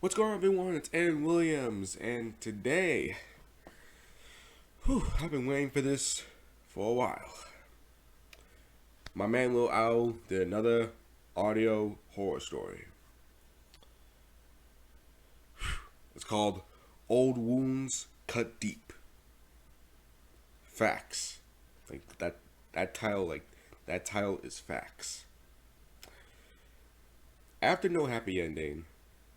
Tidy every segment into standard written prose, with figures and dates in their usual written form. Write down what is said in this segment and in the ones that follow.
What's going on, everyone? It's Aaron Williams, and today, I've been waiting for this for a while. My man Lil Owl did another audio horror story. It's called Old Wounds Cut Deep. Facts. That title is facts. After No Happy Ending,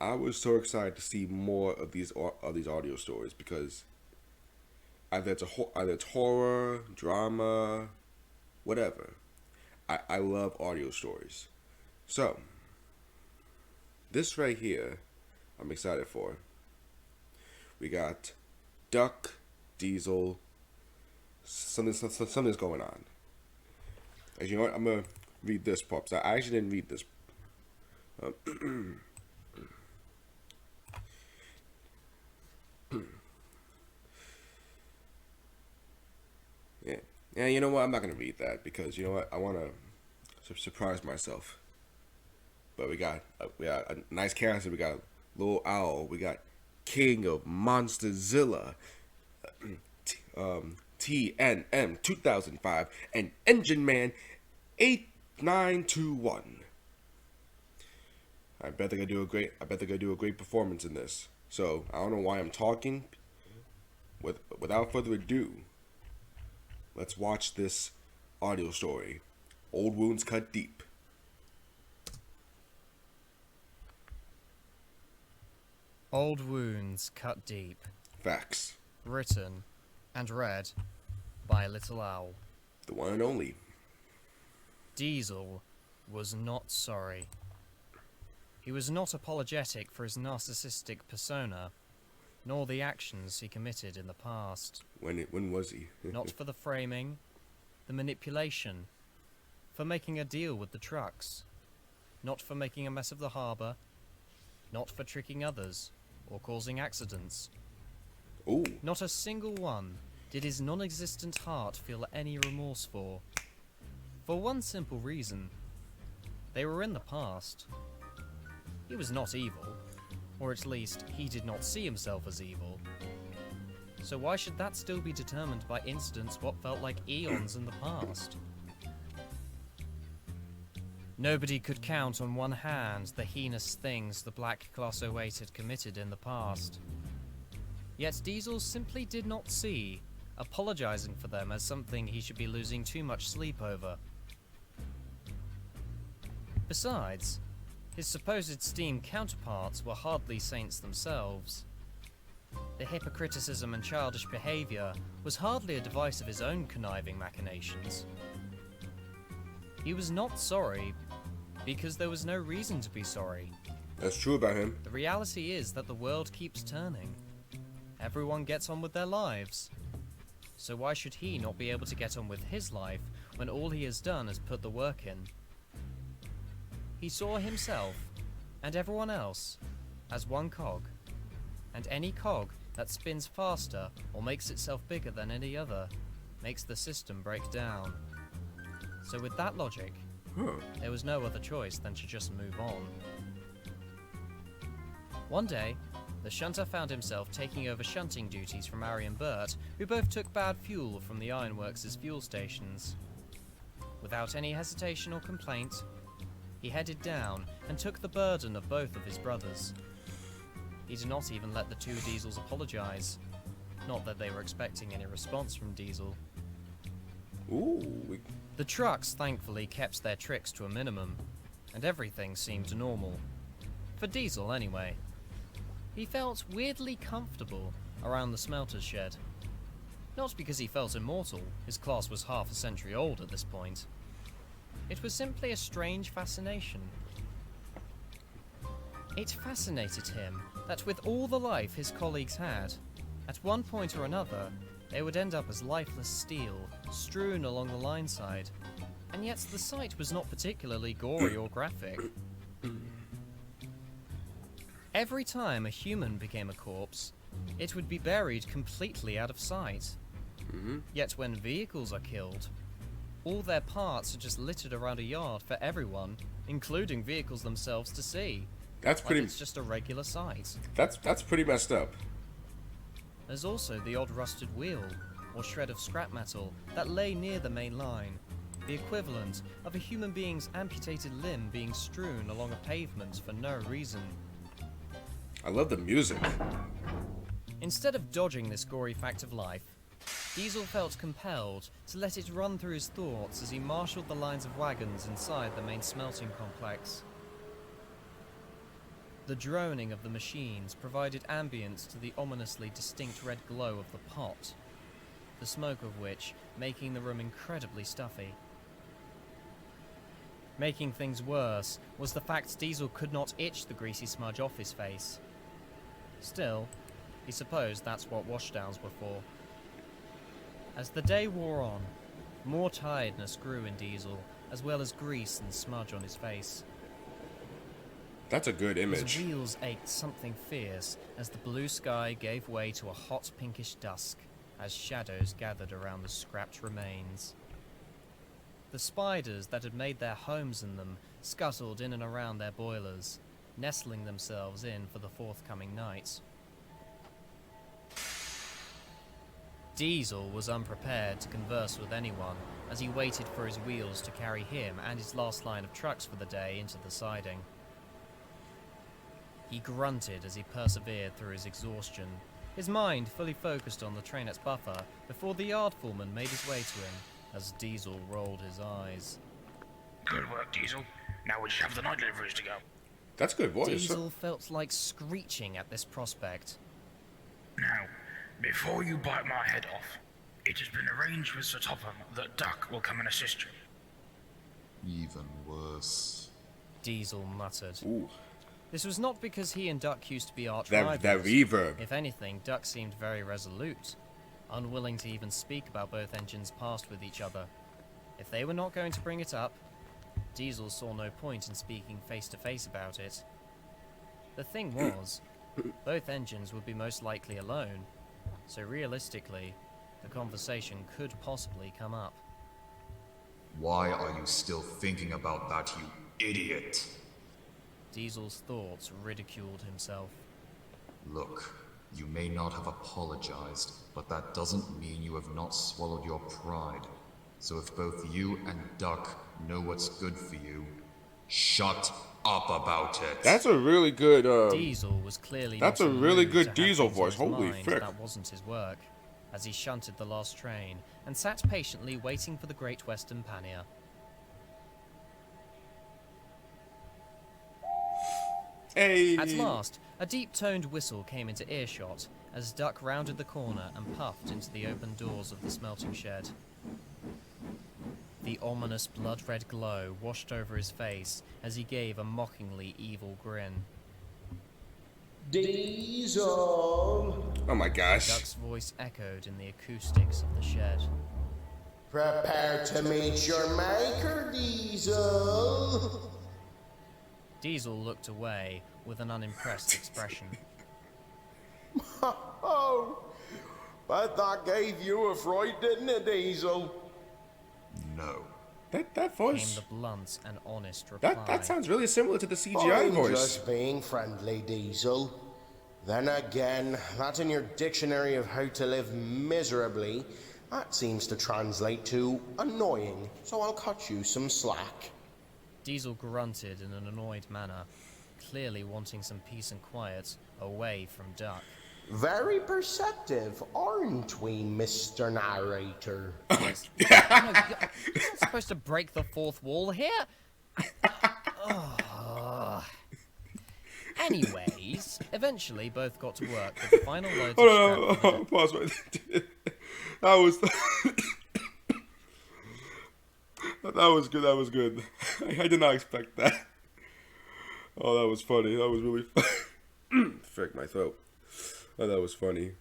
I was so excited to see more of these audio stories because either it's horror, drama, whatever. I love audio stories. So this right here, I'm excited for. We got Duck, Diesel. Something's going on. As you know what, I'm gonna read this part. I actually didn't read this. Yeah, you know what? I'm not gonna read that because you know what? I want to surprise myself. But we got a nice character. We got Lil Owl. We got King of Monsterzilla, TNM 2005, and Engine Man 8921. I bet they're gonna do a great performance in this. So I don't know why I'm talking. Without further ado, let's watch this audio story. Old Wounds Cut Deep. Old Wounds Cut Deep. Facts. Written and read by Little Owl. The one and only. Diesel was not sorry. He was not apologetic for his narcissistic persona, nor the actions he committed in the past. When was he? Not for the framing, the manipulation, for making a deal with the trucks, not for making a mess of the harbour, not for tricking others or causing accidents. Ooh. Not a single one did his non-existent heart feel any remorse for. For one simple reason. They were in the past. He was not evil, or at least he did not see himself as evil. So why should that still be determined by incidents what felt like eons in the past? Nobody could count on one hand the heinous things the Black Class 08 had committed in the past. Yet Diesel simply did not see apologizing for them as something he should be losing too much sleep over. Besides, his supposed steam counterparts were hardly saints themselves. The hypocriticism and childish behaviour was hardly a device of his own conniving machinations. He was not sorry because there was no reason to be sorry. That's true about him. The reality is that the world keeps turning. Everyone gets on with their lives. So why should he not be able to get on with his life when all he has done is put the work in? He saw himself, and everyone else, as one cog, and any cog that spins faster or makes itself bigger than any other makes the system break down. So with that logic, there was no other choice than to just move on. One day, the shunter found himself taking over shunting duties from Ari and Bert, who both took bad fuel from the ironworks' fuel stations. Without any hesitation or complaint, he headed down and took the burden of both of his brothers. He did not even let the two Diesels apologize. Not that they were expecting any response from Diesel. Ooh. The trucks thankfully kept their tricks to a minimum, and everything seemed normal. For Diesel, anyway. He felt weirdly comfortable around the smelter's shed. Not because he felt immortal, his class was half a century old at this point. It was simply a strange fascination. It fascinated him that with all the life his colleagues had, at one point or another, they would end up as lifeless steel, strewn along the line side, and yet the sight was not particularly gory or graphic. Every time a human became a corpse, it would be buried completely out of sight. Yet when vehicles are killed, all their parts are just littered around a yard for everyone, including vehicles themselves, to see. That's like pretty. it's just a regular sight. That's pretty messed up. There's also the odd rusted wheel, or shred of scrap metal, that lay near the main line, the equivalent of a human being's amputated limb being strewn along a pavement for no reason. I love the music. Instead of dodging this gory fact of life, Diesel felt compelled to let it run through his thoughts as he marshalled the lines of wagons inside the main smelting complex. The droning of the machines provided ambience to the ominously distinct red glow of the pot, the smoke of which making the room incredibly stuffy. Making things worse was the fact Diesel could not itch the greasy smudge off his face. Still, he supposed that's what washdowns were for. As the day wore on, more tiredness grew in Diesel, as well as grease and smudge on his face. That's a good image. His wheels ached something fierce as the blue sky gave way to a hot pinkish dusk as shadows gathered around the scrapped remains. The spiders that had made their homes in them scuttled in and around their boilers, nestling themselves in for the forthcoming night. Diesel was unprepared to converse with anyone as he waited for his wheels to carry him and his last line of trucks for the day into the siding. He grunted as he persevered through his exhaustion, his mind fully focused on the trainette's buffer before the yard foreman made his way to him as Diesel rolled his eyes. Good work, Diesel. Now we just have the night deliveries to go. That's good voice. Diesel felt like screeching at this prospect. Now, before you bite my head off, it has been arranged with Sir Topham that Duck will come and assist you. Even worse. Diesel muttered. Ooh, This was not because he and Duck used to be arch that rivals. reverb. If anything, Duck seemed very resolute, unwilling to even speak about both engines' past with each other. If they were not going to bring it up, Diesel saw no point in speaking face to face about it. The thing was, both engines would be most likely alone, so realistically, the conversation could possibly come up. Why are you still thinking about that, you idiot? Diesel's thoughts ridiculed himself. Look, you may not have apologized, but that doesn't mean you have not swallowed your pride. So if both you and Duck know what's good for you, shut up about it. That's a really good. Diesel was clearly That's not a in the really mood good to have Diesel things in voice. his Holy mind frick. That wasn't his work, as he shunted the last train and sat patiently waiting for the Great Western Pannier. Hey. At last, a deep-toned whistle came into earshot as Duck rounded the corner and puffed into the open doors of the smelting shed. The ominous blood-red glow washed over his face as he gave a mockingly evil grin. Diesel, Oh my gosh. Duck's voice echoed in the acoustics of the shed. prepare to meet your maker, Diesel. Diesel looked away with an unimpressed expression. Oh, but that gave you a fright, didn't it, Diesel? No. That Came voice. the blunt and honest reply. That sounds really similar to the CGI I'm voice. just being friendly, Diesel. Then again, that in your dictionary of how to live miserably, that seems to translate to annoying, so I'll cut you some slack. Diesel grunted in an annoyed manner, clearly wanting some peace and quiet away from Duck. Very perceptive, aren't we, Mr. Narrator? No, you're not supposed to break the fourth wall here. Ugh. Anyways, eventually both got to work with the final loads of scrap for the Pause right there. That was. That was good. That was good. I did not expect that. Oh, that was funny. That was really funny. Frick my throat. Oh, that was funny.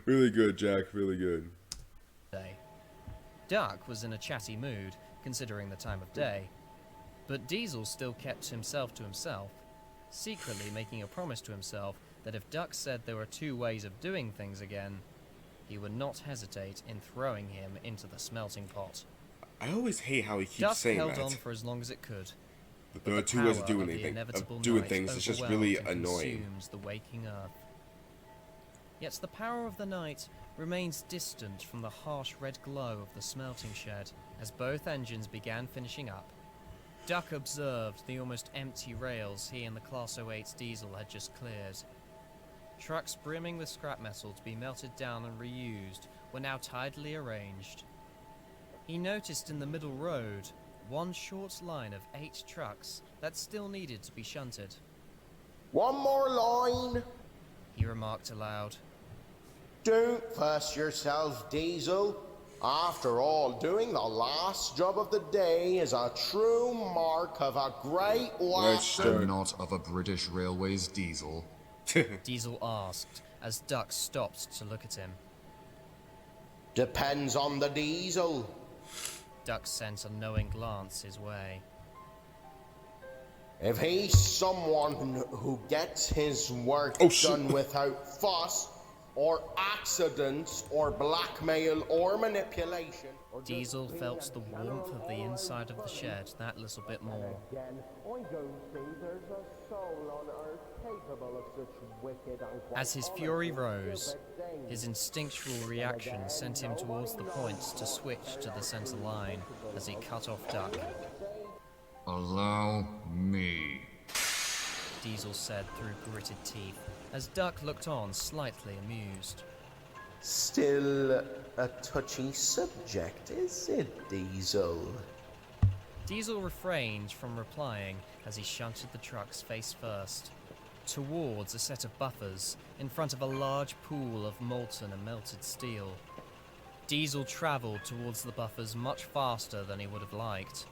Really good, Jack. Really good. day. Duck was in a chatty mood, considering the time of day, but Diesel still kept himself to himself, secretly making a promise to himself that if Duck said there were two ways of doing things again, he would not hesitate in throwing him into the smelting pot. I always hate how he keeps Duck saying held that. on for as long as it could, The but two ways of power doing the anything, inevitable of doing night things, is just overwhelmed really and annoying. consumes the waking earth. Yet the power of the night remains distant from the harsh red glow of the smelting shed. As both engines began finishing up, Duck observed the almost empty rails he and the Class 08's diesel had just cleared. Trucks brimming with scrap metal to be melted down and reused were now tidily arranged. He noticed in the middle road one short line of 8 trucks that still needed to be shunted. One more line. He remarked aloud. Don't fuss yourself, Diesel. After all, doing the last job of the day is a true mark of a great lesson. And not of a British Railways diesel. Diesel asked as Duck stopped to look at him. Depends on the diesel. Duck sent a knowing glance his way. If he's someone who gets his work done without fuss, or accidents, or blackmail, or manipulation. Diesel felt the warmth of the inside of the shed that little bit more. I don't think there's a soul on earth capable of such wicked and As his fury rose, his instinctual reaction sent him towards the points to switch to the center line as he cut off Duck. Allow me. Diesel said through gritted teeth, as Duck looked on, slightly amused. Still a touchy subject, is it, Diesel? Diesel refrained from replying as he shunted the trucks face first, towards a set of buffers in front of a large pool of molten and melted steel. Diesel travelled towards the buffers much faster than he would have liked.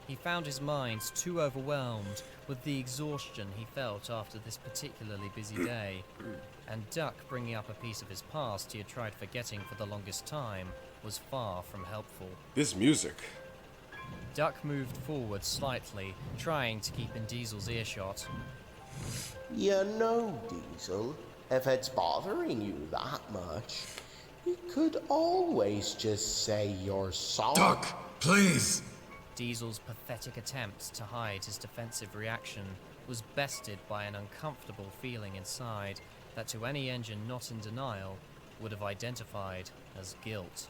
He found his mind too overwhelmed with the exhaustion he felt after this particularly busy day, and Duck bringing up a piece of his past he had tried forgetting for the longest time was far from helpful. This music. Duck moved forward slightly, trying to keep in Diesel's earshot. You know, Diesel, if it's bothering you that much, you could always just say you're sorry. Duck, please! Diesel's pathetic attempt to hide his defensive reaction was bested by an uncomfortable feeling inside that to any engine not in denial would have identified as guilt.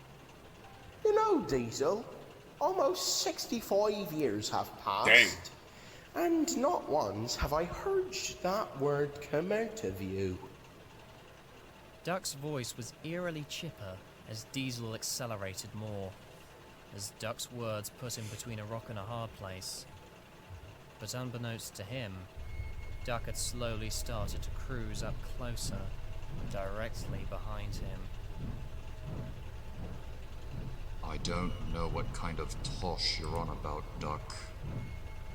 You know, Diesel, almost 65 years have passed. Dang. And not once have I heard that word come out of you. Duck's voice was eerily chipper as Diesel accelerated more, as Duck's words put him between a rock and a hard place. But unbeknownst to him, Duck had slowly started to cruise up closer, directly behind him. I don't know what kind of tosh you're on about, Duck.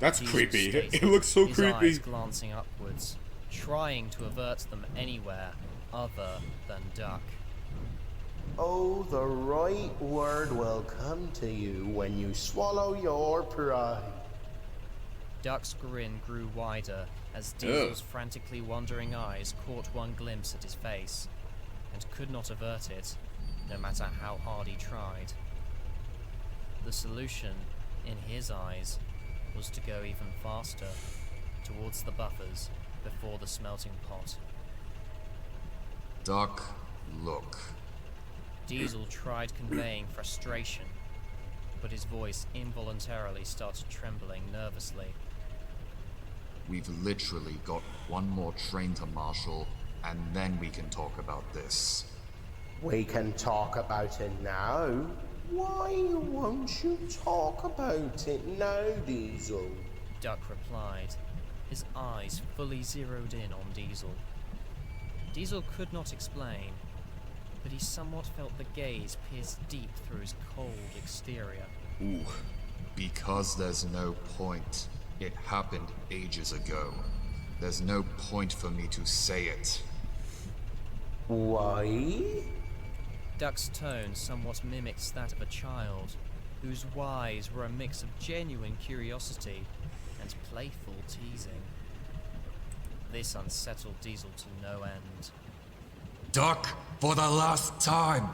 That's Diesel creepy. stated, It looks so his creepy. eyes glancing upwards, trying to avert them anywhere other than Duck. Oh, the right word will come to you when you swallow your pride. Duck's grin grew wider as Diesel's frantically wandering eyes caught one glimpse at his face, and could not avert it, no matter how hard he tried. The solution, in his eyes, was to go even faster, towards the buffers, before the smelting pot. Duck, look. Diesel tried conveying frustration, but his voice involuntarily started trembling nervously. We've literally got one more train to marshal, and then we can talk about this. We can talk about it now. Why won't you talk about it now, Diesel? Duck replied, his eyes fully zeroed in on Diesel. Diesel could not explain, but he somewhat felt the gaze pierce deep through his cold exterior. Ooh. Because there's no point. It happened ages ago. There's no point for me to say it. Why? Duck's tone somewhat mimics that of a child, whose whys were a mix of genuine curiosity and playful teasing. This unsettled Diesel to no end. Duck, for the last time!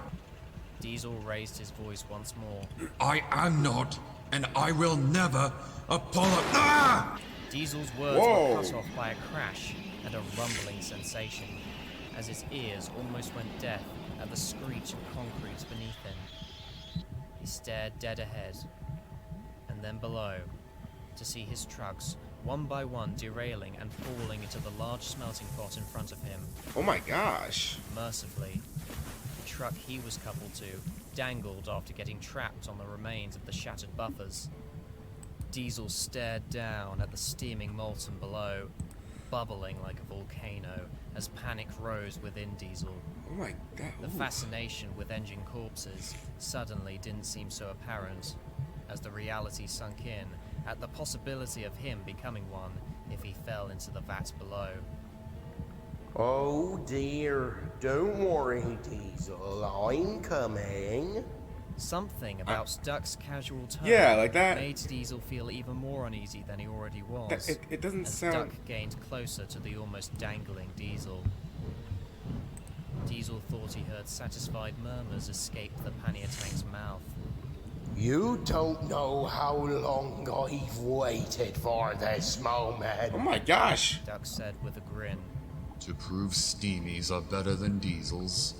Diesel raised his voice once more. I am not, and I will never apologize. Diesel's words Whoa. were cut off by a crash and a rumbling sensation, as his ears almost went deaf at the screech of concrete beneath him. He stared dead ahead, and then below, to see his trucks, one by one, derailing and falling into the large smelting pot in front of him. Oh my gosh. Mercifully, the truck he was coupled to dangled after getting trapped on the remains of the shattered buffers. Diesel stared down at the steaming molten below, bubbling like a volcano as panic rose within Diesel. Oh my god. The fascination with engine corpses suddenly didn't seem so apparent, as the reality sunk in at the possibility of him becoming one if he fell into the vat below. Oh dear, don't worry, Diesel, I'm coming. Something about Duck's casual tone Yeah, like that. made Diesel feel even more uneasy than he already was. It doesn't as sound. Duck gained closer to the almost dangling Diesel. Diesel thought he heard satisfied murmurs escape the pannier tank's mouth. You don't know how long I've waited for this moment. Oh my gosh. Duck said with a grin. To prove steamies are better than diesels?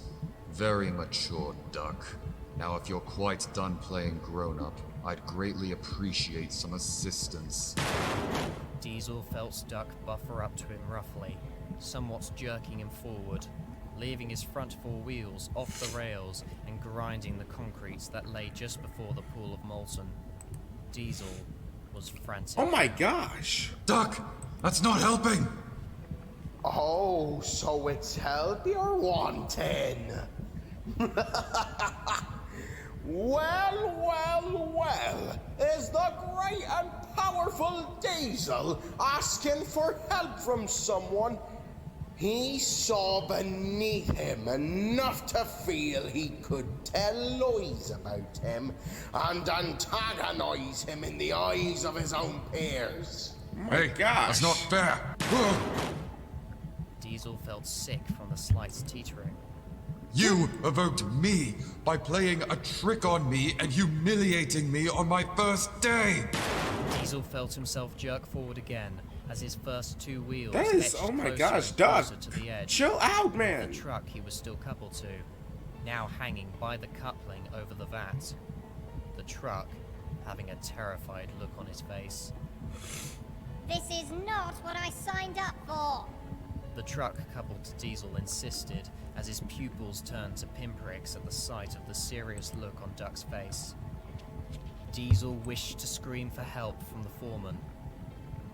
Very mature, Duck. Now if you're quite done playing grown-up, I'd greatly appreciate some assistance. Diesel felt Duck buffer up to him roughly, somewhat jerking him forward, leaving his front four wheels off the rails and grinding the concrete that lay just before the pool of molten. Diesel was frantic. Oh my gosh. Duck! That's not helping! Oh, so it's help you're wanting. Well, is the great and powerful Diesel asking for help from someone? He saw beneath him enough to feel he could tell lies about him and antagonize him in the eyes of his own peers. Oh my Hey, gosh. that's not fair! Diesel felt sick from the slight teetering. You evoked me by playing a trick on me and humiliating me on my first day! Diesel felt himself jerk forward again as his first two wheels That is, edged oh my closer gosh, and Doug. closer to the edge. Chill out, The man. truck he was still coupled to, now hanging by the coupling over the vat. The truck having a terrified look on his face. This is not what I signed up for. The truck coupled to Diesel insisted as his pupils turned to pinpricks at the sight of the serious look on Duck's face. Diesel wished to scream for help from the foreman,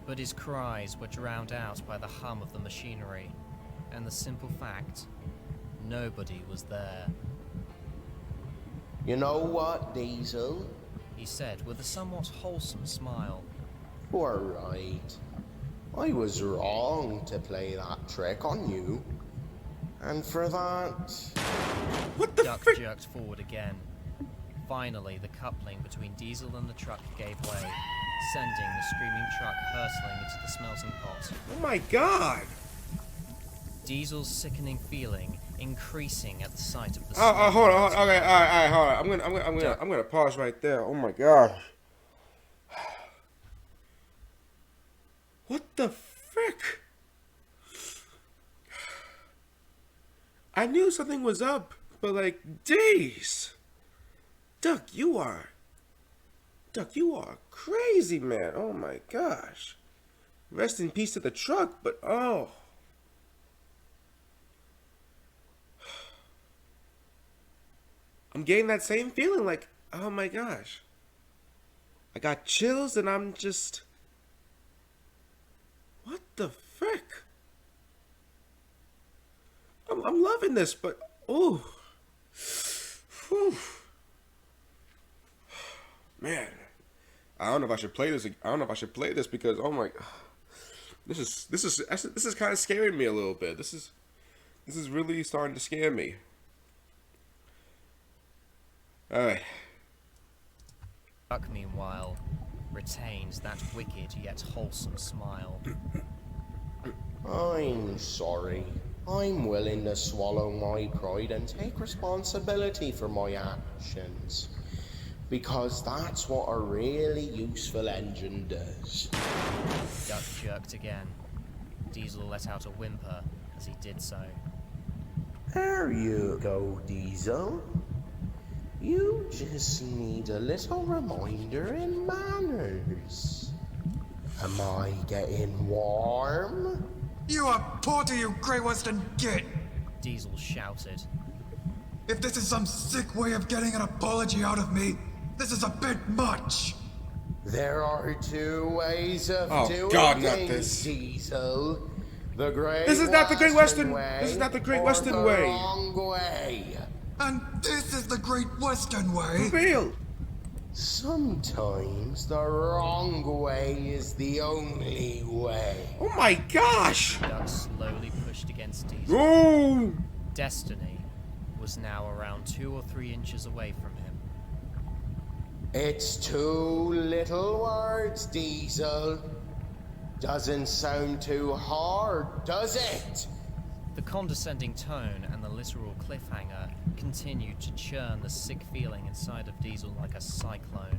but his cries were drowned out by the hum of the machinery and the simple fact nobody was there. You know what, Diesel? He said with a somewhat wholesome smile. You're right. I was wrong to play that trick on you. And for that... What the Duck frick? jerked forward again. Finally, the coupling between Diesel and the truck gave way, sending the screaming truck hurtling into the smelting pot. Oh my god. Diesel's sickening feeling increasing at the sight of the Oh, hold on. smelting Okay, all right, hold on. I'm gonna pause right there. Oh my gosh. What the frick? I knew something was up, but like, days. Duck, you are crazy, man. Oh my gosh. Rest in peace to the truck, but oh. I'm getting that same feeling like, oh my gosh. I got chills and I'm just... What the frick? I'm loving this, but... Ooh. Whew. Man. I don't know if I should play this. I don't know if I should play this because, oh my... This is kind of scaring me a little bit. This is really starting to scare me. Alright. Duck, meanwhile, retains that wicked yet wholesome smile. I'm sorry. I'm willing to swallow my pride and take responsibility for my actions. because that's what a really useful engine does. Duck jerked again. Diesel let out a whimper as he did so. There you go, Diesel. You just need a little reminder in manners. Am I getting warm? You are porter, you Grey Western git! Diesel shouted. If this is some sick way of getting an apology out of me, this is a bit much! There are two ways of doing God, not things, this. Diesel. The Great This is not the Great Western. Way, This is not the Great or Western the way. Wrong way. And this is the Great Western way! Real. Sometimes the wrong way is the only way. Oh my gosh. Duck slowly pushed against Diesel. Oh. Destiny was now around 2 or 3 inches away from him. It's two little words, Diesel. Doesn't sound too hard, does it? The condescending tone and the literal cliffhanger continued to churn the sick feeling inside of Diesel like a cyclone.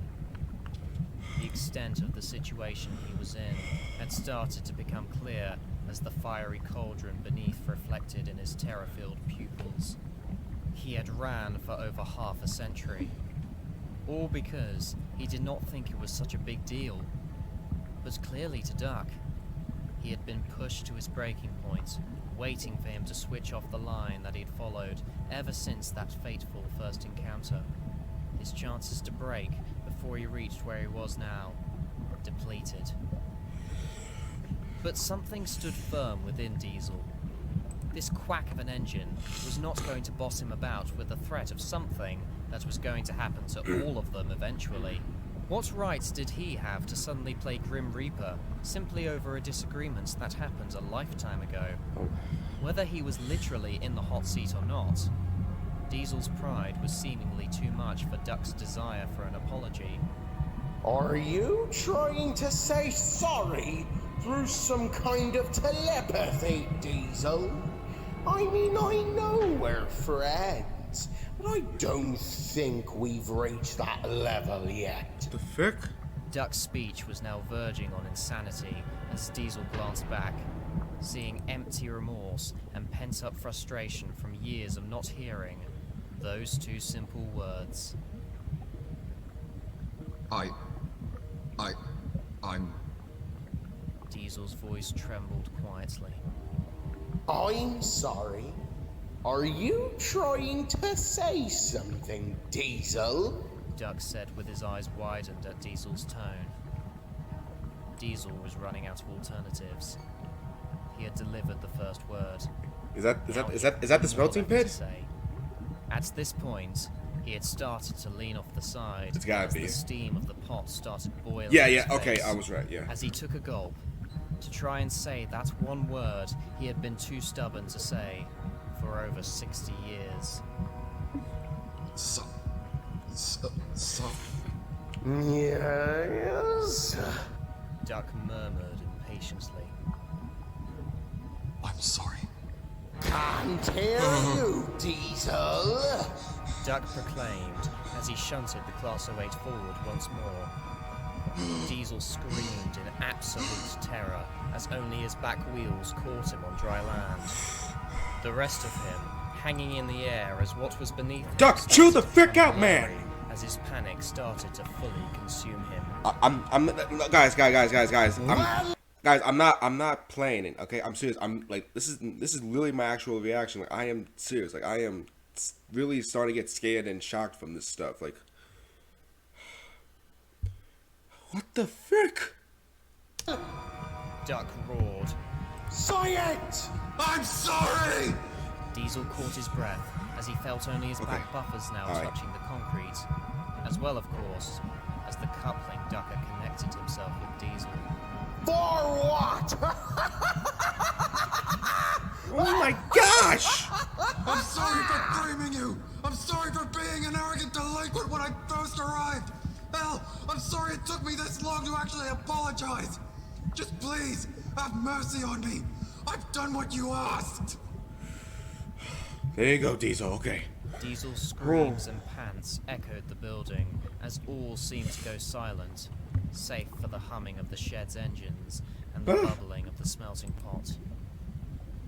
The extent of the situation he was in had started to become clear as the fiery cauldron beneath reflected in his terror-filled pupils. He had ran for over half a century, all because he did not think it was such a big deal. But clearly to Duck, he had been pushed to his breaking point, waiting for him to switch off the line that he'd followed ever since that fateful first encounter. His chances to break before he reached where he was now, depleted. But something stood firm within Diesel. This quack of an engine was not going to boss him about with the threat of something that was going to happen to all of them eventually. What right did he have to suddenly play Grim Reaper simply over a disagreement that happened a lifetime ago? Whether he was literally in the hot seat or not, Diesel's pride was seemingly too much for Duck's desire for an apology. Are you trying to say sorry through some kind of telepathy, Diesel? I mean, I know we're friends, but I don't think we've reached that level yet. The fuck? Duck's speech was now verging on insanity as Diesel glanced back, seeing empty remorse and pent-up frustration from years of not hearing those two simple words. I'm... Diesel's voice trembled quietly. I'm sorry. Are you trying to say something, Diesel? Duck said with his eyes widened at Diesel's tone. Diesel was running out of alternatives. He had delivered the first word. Is that the smelting pit? At this point, he had started to lean off the side. It's gotta as be. The steam of the pot started boiling. Yeah, in yeah. his Okay, face. I was right. Yeah. As he took a gulp to try and say that one word he had been too stubborn to say for over 60 years. So... Yes. Duck murmured impatiently. I'm sorry. Can't hear you, Diesel. Duck proclaimed as he shunted the Class 08 forward once more. Diesel screamed in absolute terror as only his back wheels caught him on dry land. The rest of him hanging in the air as what was beneath him Duck, started chill the to frick out, tremble man! as his panic started to fully consume him. I'm guys. I'm not playing it. Okay, I'm serious. I'm like this is really my actual reaction. Like I am serious. Like I am really starting to get scared and shocked from this stuff. Like what the frick? Duck roared. Say it! I'm sorry! Diesel caught his breath as he felt only his back buffers now All right. touching the concrete, as well, of course, as the coupling Duck had connected himself with Diesel. For what? Oh my gosh! I'm sorry for blaming you! I'm sorry for being an arrogant delinquent when I first arrived! Hell, I'm sorry it took me this long to actually apologize! Just please, have mercy on me! I've done what you asked! There you go, Diesel. Okay. Diesel's screams and pants echoed the building as all seemed to go silent, save for the humming of the shed's engines and the bubbling of the smelting pot.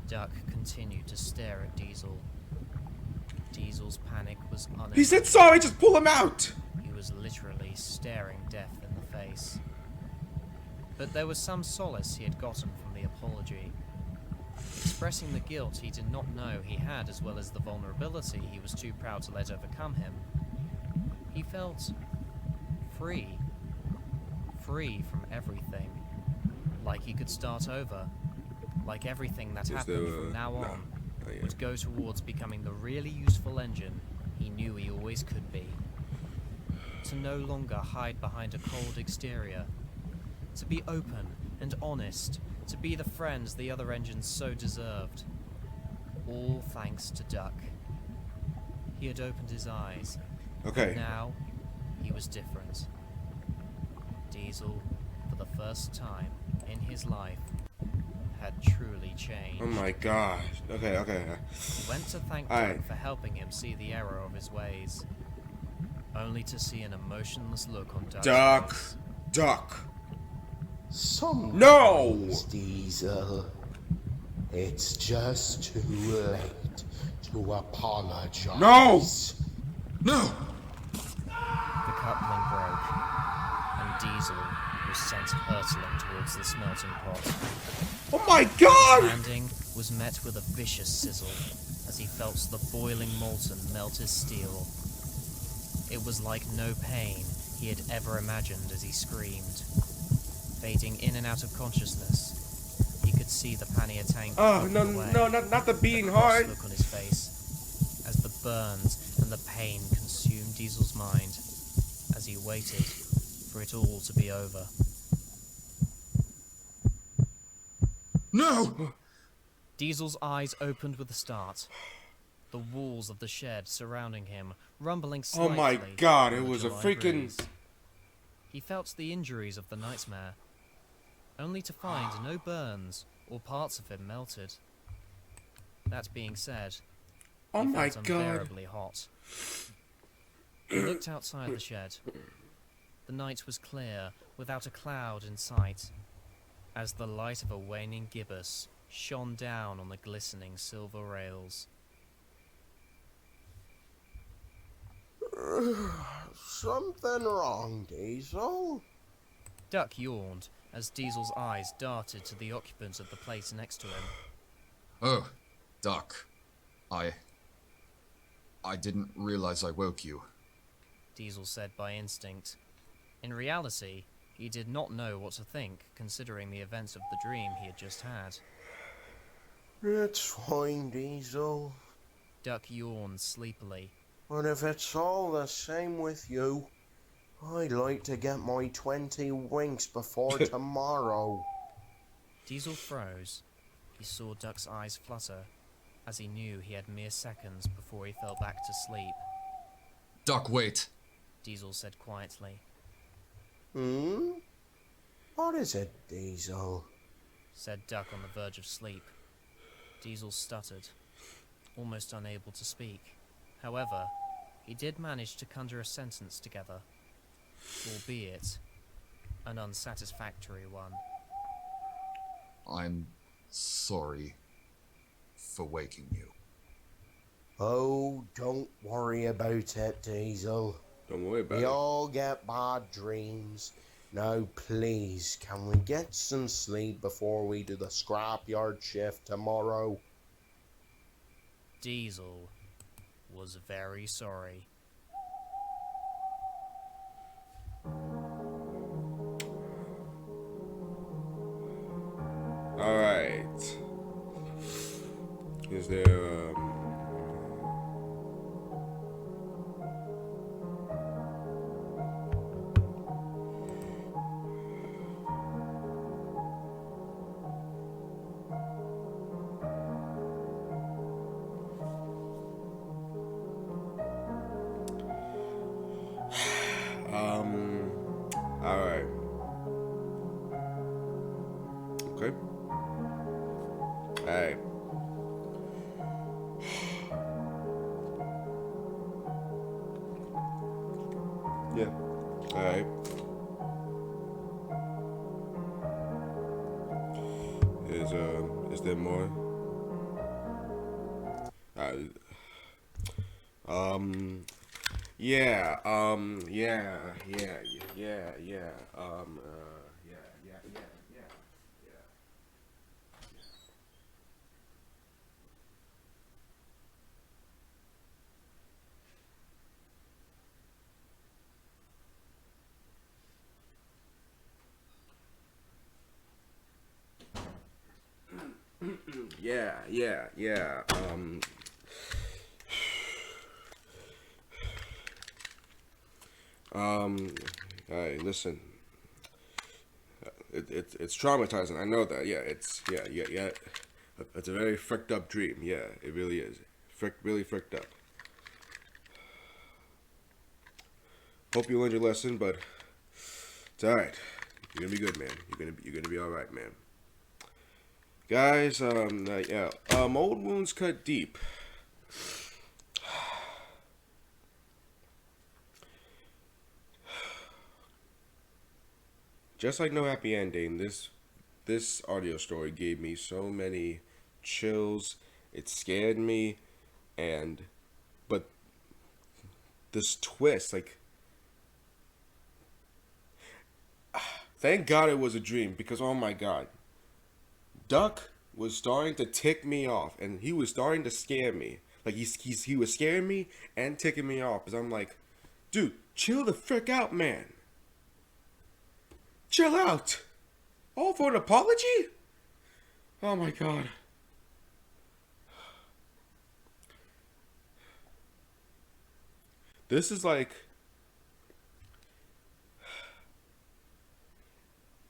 Duck continued to stare at Diesel. Diesel's panic was unending. He said sorry, just pull him out! He was literally staring death in the face. But there was some solace he had gotten from the apology. Expressing the guilt he did not know he had, as well as the vulnerability he was too proud to let overcome him. He felt free. Free from everything. Like he could start over. Like everything that happened from now on would go towards becoming the really useful engine he knew he always could be. To no longer hide behind a cold exterior. To be open and honest. To be the friends the other engines so deserved. All thanks to Duck. He had opened his eyes. Okay. And now, he was different. Diesel, for the first time in his life, had truly changed. Oh my gosh. Okay. He went to thank Alright. Duck for helping him see the error of his ways. Only to see an emotionless look on Duck's Duck. face. Duck. Sometimes, Diesel, it's just too late to apologize. No! No! The coupling broke, and Diesel was sent hurtling towards the smelting pot. Oh my god! Landing was met with a vicious sizzle as he felt the boiling molten melt his steel. It was like no pain he had ever imagined as he screamed. Fading in and out of consciousness, he could see the pannier tank. Oh, no, away, no, not the beating the cross heart. look on his face, as the burns and the pain consumed Diesel's mind, as he waited for it all to be over. No! Diesel's eyes opened with a start. The walls of the shed surrounding him, rumbling Oh slightly. my god, in it the was a July freaking... breeze. He felt the injuries of the nightmare, only to find no burns or parts of him melted. That being said, Oh he my felt god. unbearably hot. He looked outside the shed. The night was clear, without a cloud in sight, as the light of a waning gibbous shone down on the glistening silver rails. Something wrong, Diesel? Duck yawned as Diesel's eyes darted to the occupant of the place next to him. Oh, Duck. I didn't realize I woke you. Diesel said by instinct. In reality, he did not know what to think, considering the events of the dream he had just had. It's fine, Diesel. Duck yawned sleepily. But if it's all the same with you, I'd like to get my 20 winks before tomorrow. Diesel froze. He saw Duck's eyes flutter, as he knew he had mere seconds before he fell back to sleep. Duck, wait. Diesel said quietly. What is it, Diesel? Said Duck on the verge of sleep. Diesel stuttered, almost unable to speak. However, he did manage to conjure a sentence together, albeit an unsatisfactory one. I'm sorry for waking you. Oh, don't worry about it, Diesel. Don't worry about We it. all get bad dreams. Now, please, can we get some sleep before we do the scrapyard shift tomorrow? Diesel was very sorry. Alright. Is there, alright. Okay. Alright. All right. Is there more? Uh, yeah, yeah, yeah, yeah, yeah, yeah, yeah, yeah, yeah, yeah. Yeah, yeah, yeah. Um, hey, listen. It's traumatizing. I know that. Yeah, it's yeah, yeah, yeah. It's a very fricked up dream. Yeah, it really is. Really fricked up. Hope you learned your lesson, but it's all right. You're gonna be good, man. You're gonna be all right, man. Guys, yeah. Old wounds cut deep. Just like No Happy Ending, this audio story gave me so many chills. It scared me, and but this twist, like, thank God it was a dream because oh my God, Duck was starting to tick me off, and he was starting to scare me. Like he was scaring me and ticking me off, because I'm like, dude, chill the frick out, man. Chill out. All for an apology? Oh my God. This is like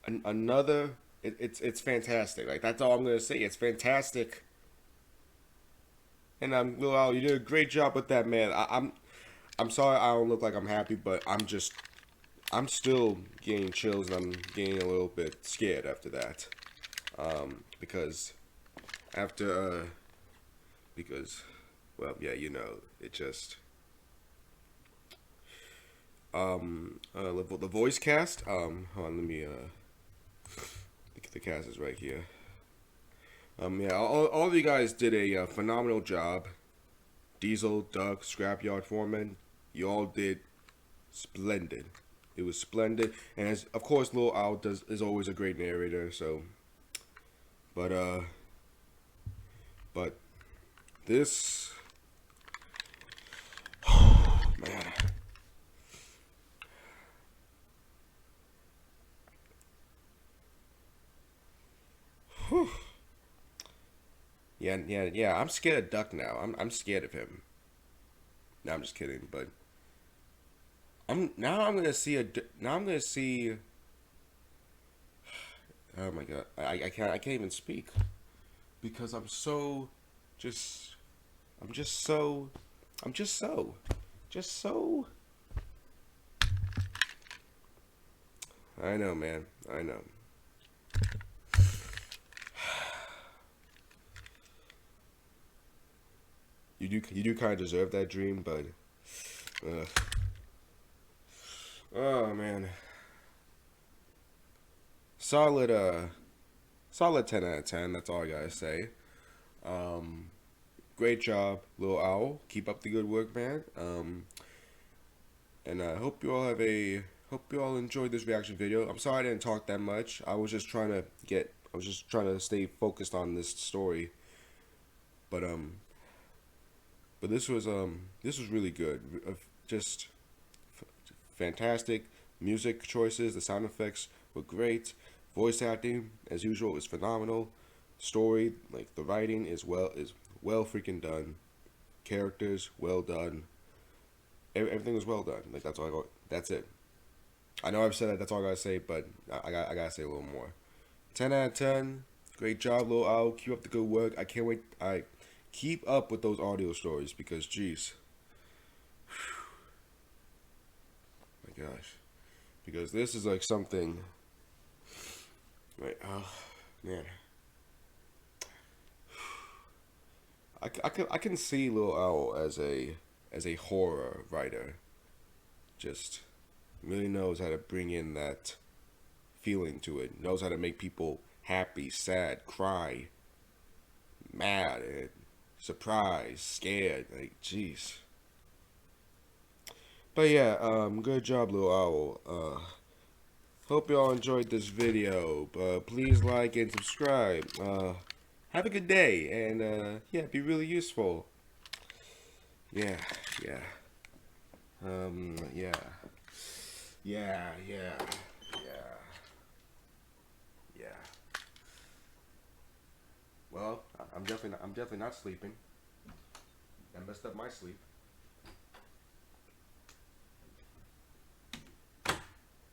another. It's fantastic. Like that's all I'm gonna say. It's fantastic. And Lil Al, you did a great job with that, man. I'm sorry I don't look like I'm happy, but I'm still getting chills and I'm getting a little bit scared after that. Because after because well yeah, you know, it just the voice cast, hold on, let me the cast is right here. Yeah, all of you guys did a phenomenal job. Diesel, Doug, Scrapyard Foreman, you all did splendid. It was splendid, and as of course, Lil Al is always a great narrator. So, but but this, man, whew. Yeah, yeah, yeah. I'm scared of Duck now. I'm scared of him. No, I'm just kidding. But I'm gonna see now I'm gonna see. Oh my God, I can't even speak because I'm so just I'm just so I'm just so just so. I know, man. I know. You do kind of deserve that dream, but oh man, solid solid 10 out of 10. That's all I gotta say. Great job, Lil Owl. Keep up the good work, man. And I hope you all enjoyed this reaction video. I'm sorry I didn't talk that much. I was just trying to stay focused on this story. But this was really good. Just fantastic music choices. The sound effects were great. Voice acting, as usual, was phenomenal. Story, like the writing, is well freaking done. Characters, well done. Everything was well done. Like that's all I got. That's it. I know I've said that. That's all I gotta say. But I gotta say a little more. 10 out of 10. Great job, Lil Al. Keep up the good work. I can't wait. I keep up with those audio stories because, jeez. My gosh. Because this is like something. Like, oh, man. I can see Lil Owl as a horror writer. Just, Really knows how to bring in that feeling to it. Knows how to make people happy, sad, cry, mad, and surprised, scared. Like, jeez. But yeah, good job, Blue Owl. Hope y'all enjoyed this video. Please like and subscribe. Have a good day, and yeah, be really useful. Yeah, yeah. Yeah. Yeah, yeah, yeah. Yeah. Well, I'm definitely not sleeping. I messed up my sleep.